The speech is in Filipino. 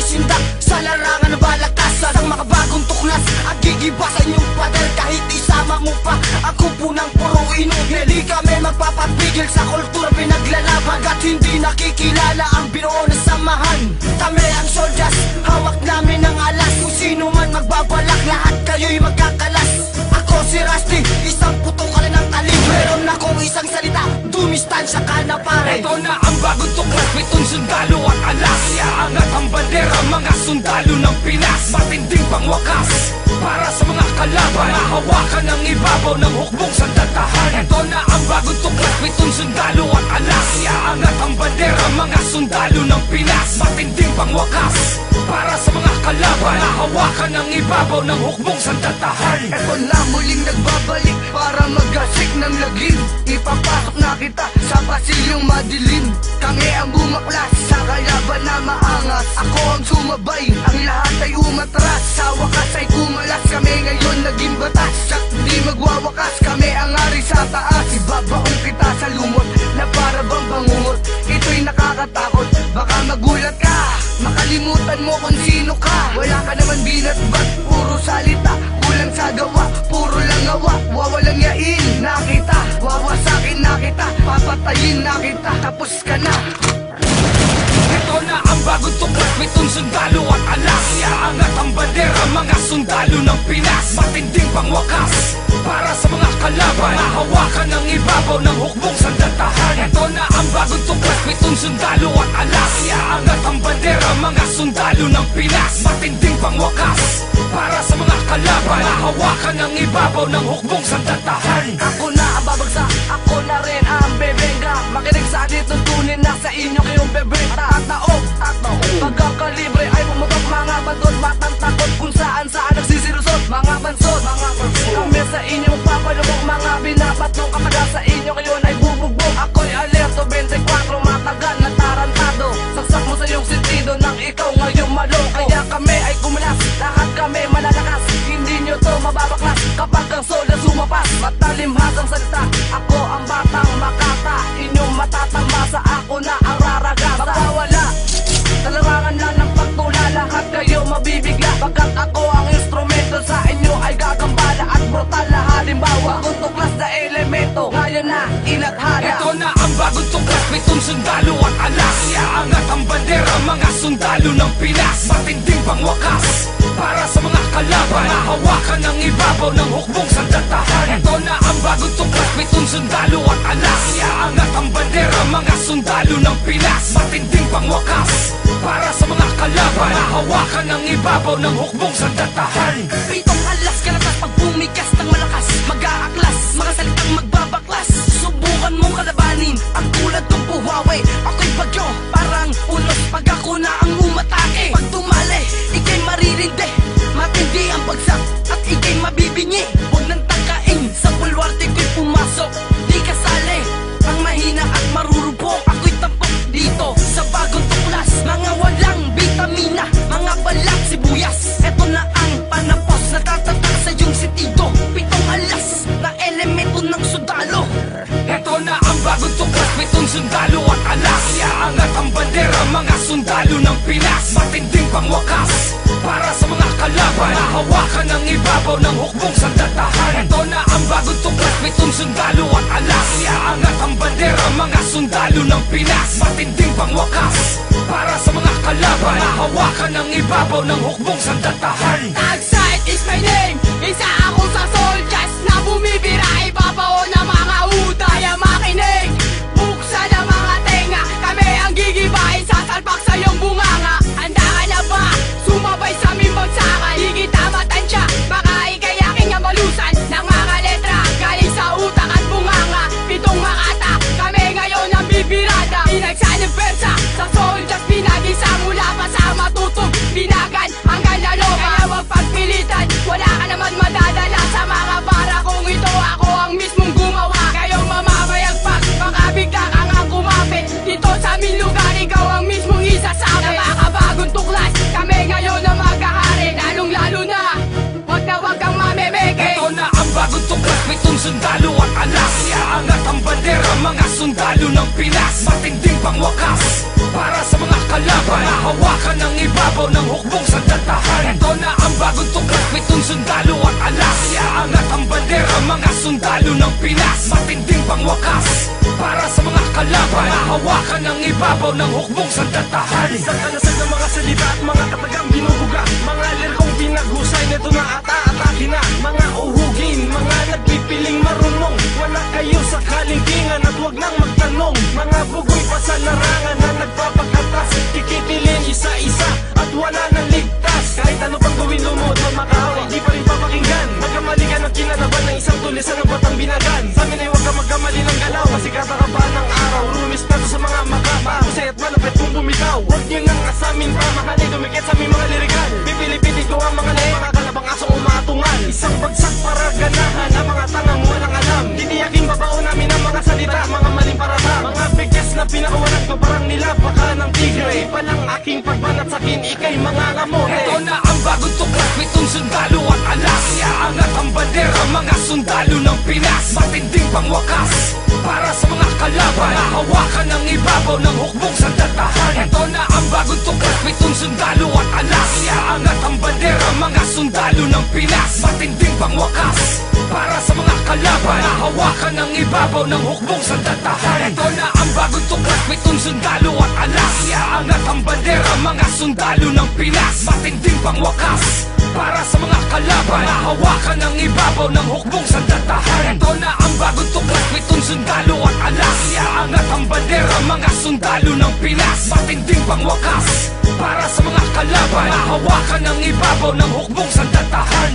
sindak sa larangan ng balagtas. Ang makabagong tuklas ang gigiba sa inyong pader. Kahit isama mo pa ako po ng puro inugil, di kami magpapapigil sa kultura pinaglalaban. At hindi nakikilala ang binuo na samahan. Kami ang soldiers, hawak namin ang alas. Kung sino man magbabalak, lahat kayo'y magkakalas. Ako si Rusty, isang putong ka rin ng talim. Meron akong isang salita, dumistansya ka na pare. Ito na ang bagong tuklas, pitong sundalo at alas. Iaangat ang bandera, mga sundalo ng Pinas. Matinding pangwakas para sa mga kalaban, mahawakan ang ibabaw ng hukbong sandatahan. Ito na ang bagong tuklas, pitong sundalo at alas. Iaangat ang bandera, mga sundalo ng Pinas. Matinding pangwakas para sa mga kalaban, mahawakan ang ibabaw ng hukbong sandatahan. Ito na muling nagbabalik para mag-asik ng lagim. Ipapasok na kita sa pasilyong madilim. Kami ang bumaklas sa kalaban na maangas. Ako ang sumabay, ang lahat ay umatras. Sa wakas ay kumalas, kami ngayon naging batas. At di magwawakas, kami ang ari sa taas. Ibabaong kita sa lumot na para bang bangungot. Ito'y nakakatakot, baka magulat ka. Makalimutan mo kung sino ka. Wala ka naman binatbat, puro salita, kulang sa gawa, puro lang gawa. Wawalang yain na kita, wawasakin na kita, papatayin na kita, tapos ka na. Ito na ang bagong tuklas, pitong sundalo at alas. Iaangat ang bandera, mga sundalo ng Pinas. Matinding pangwakas para sa mga kalaban, mahawakan ang ibabaw ng hukbong sandatahan. Ito na ang bagong tuklas, pitong sundalo at alas. Iaangat ang bandera, mga sundalo ng Pinas. Matinding pangwakas para sa mga kalaban, mahawakan ang ibabaw ng hukbong sandatahan. Ako na ang babagsak, ako na rin ang bebenga. Makinig sa atin, tuntunin na sa inyo kayong bebenta. At taog, pagkakalibre ay pumutok mga bandot. Batang takot kung saan nagsisilusot mga bansot. Kami sa inyo magpapalubog, mga binabat nung kapag sa inyo ngayon ay bubugbog. Ako'y alerto, 24 matagal na tarantado. Saksak mo sa iyong sentido nang ikaw ngayon malo. Kaya kami ay kumalas, lahat kami malalakas. Hindi nyo to mababaklas kapag ang solda sumapas. Matalimhas ang salita, ako ang batang makata. Inyong matatamba sa ako na ang raragasa. Magpawala, talarangan lang ng pagtula. Lahat kayo mabibigla, pagkat ako ang instrumento. Sa inyo ay gagambala at brutal na halimbawa. Kung tuklas na elemento, ngayon na inathara. Ito na ang bagong tuklas, pitong sundalo at alas. Iaangat ang bandera, mga sundalo ng Pinas. Matinding pangwakas para sa mga kalaban, mahawakan ang ibabaw ng hukbong sandatahan. Ito na ang bagong tuklas, pitong sundalo at alas. Iaangat ang bandera, mga sundalo ng Pinas. Matinding pangwakas para sa mga kalaban, mahawakan ang ibabaw ng hukbong sandatahan. Pitong alas, kalatas pag bumikas ng malakas. Mag-aaklas, mga salitang magbabaklas. Subukan mong kalabanin ang tulad ng buhawi. Ako'y bagyo, parang unos pag ako na ang umatake. Pag tumali, ika'y maririndi, matindi ang bagsak at ika'y mabibingi. Huwag nang takain, sa bulwarte ko'y pumasok. Di kasali, ang mahina at marurupok. Ako'y tampok dito sa bagong tuklas. Mga walang vitamina, mga balang sibuyas. Eto na ang panapos na tatatak sa iyong sentido. Pitong alas na elemento ng sundalo. Ito na ang bagong tuklas, pitong sundalo at alas. Iaangat ang bandera, mga sundalo ng Pinas. Matinding pangwakas para sa mga kalaban, mahawakan ang ibabaw ng hukbong sandatahan. Ito na ang bagong tuklas, pitong sundalo at alas. Iaangat ang bandera, mga sundalo ng Pinas. Matinding pangwakas para sa mga kalaban, mahawakan ang ibabaw ng hukbong sandatahan. Tagside is my name, isa ako sa soldiers na bumibira. Ibabaw na mga udaya makinig, buksan ang mga tenga. Kami ang gigiba, isasalpak sa iyong bunganga. Handa ka na ba? Sumabay sa aming bagsakan. Di kita matansya, baka ikay aking amalusan ng mga letra galing sa utak at bunganga. Pitong makata, kami ngayon ang bibirada. Pinagsanib persa sa soldiers, pinagisa mula pa sa matutog. Binagan hanggang laloba, kaya wag pagpilitan. Wala ka naman madadala sa mga para kung ito ako ang mismong gumawa. Kayong mamamayagpag, baka bigla ka nga kumapit. Dito sa aming lugar, ikaw ang mismong isasabi. Nakakaba ibabaw ng hukbong sandatahan. Ito na ang bagong tuklas, pitong sundalo at alas. Iaangat ang bandera, mga sundalo ng Pinas. Matinding pangwakas para sa mga kalaban, nahawakan ang ibabaw ng hukbong sandatahan. Isang kalasag ng mga salita at mga katagang binubuga, mga lirikong pinaghusay, neto na ata-atake na. Mga uhugin, mga nagpipiling marunong, wala kayo sa kalingkingan at wag nang magtanong. Mga bugoy pa sa larangan na nagpapakatas, kikitilin isa-isa at wala nang ligtas. Kahit ano pang gawin lumot o makahaway, di pa rin papakinggan. Magkamali ka ng kinalaban ng isang tulisan ng batang binagan. Sa amin ay wag ka magkamali ng galaw, kasi katakapan ng araw. Rumispeto sa mga makapa, kusay at malapit kung bumitaw. Huwag nyo nang asamin pa, mahalay dumikit sa aming mga lirikal. Pipilipitin ko ang mga lahi, mga kalabang asong umatungan. Isang bagsak para ganahan ang mga tangang walang alam. Titiyaking babaon namin ang mga salita, mga maling parata. Mga bigkas na pinakawalan ko parang nilapaka ng tigre. Palang aking pagbanat sakin, ikay mga ngamote. Ito na ang bagong tuklas, pitong sundalo at alas. Iaangat ang bandera, mga sundalo ng Pinas. Matinding pangwakas para sa mga kalaban, nahawakan ang ibabaw ng hukbong sandatahan. Ito na ang bagong tuklas, pitong sundalo at alas. Iaangat ang bandera, mga sundalo ng Pinas. Matinding pangwakas para sa mga kalaban, nahawakan ang ibabaw ng hukbong sandatahan. Ito na ang bagong tuklas, pitong sundalo at alas. Iaangat ang bandera, mga sundalo ng Pinas. Matinding pangwakas para sa mga kalaban, nahawakan ang ibabaw ng hukbong sandatahan. Ito na ang bagong tuklas, pitong sundalo at alas. Iaangat ang bandera, mga sundalo ng Pinas. Matinding pangwakas para sa mga kalaban, nahawakan ang ibabaw ng hukbong sandatahan.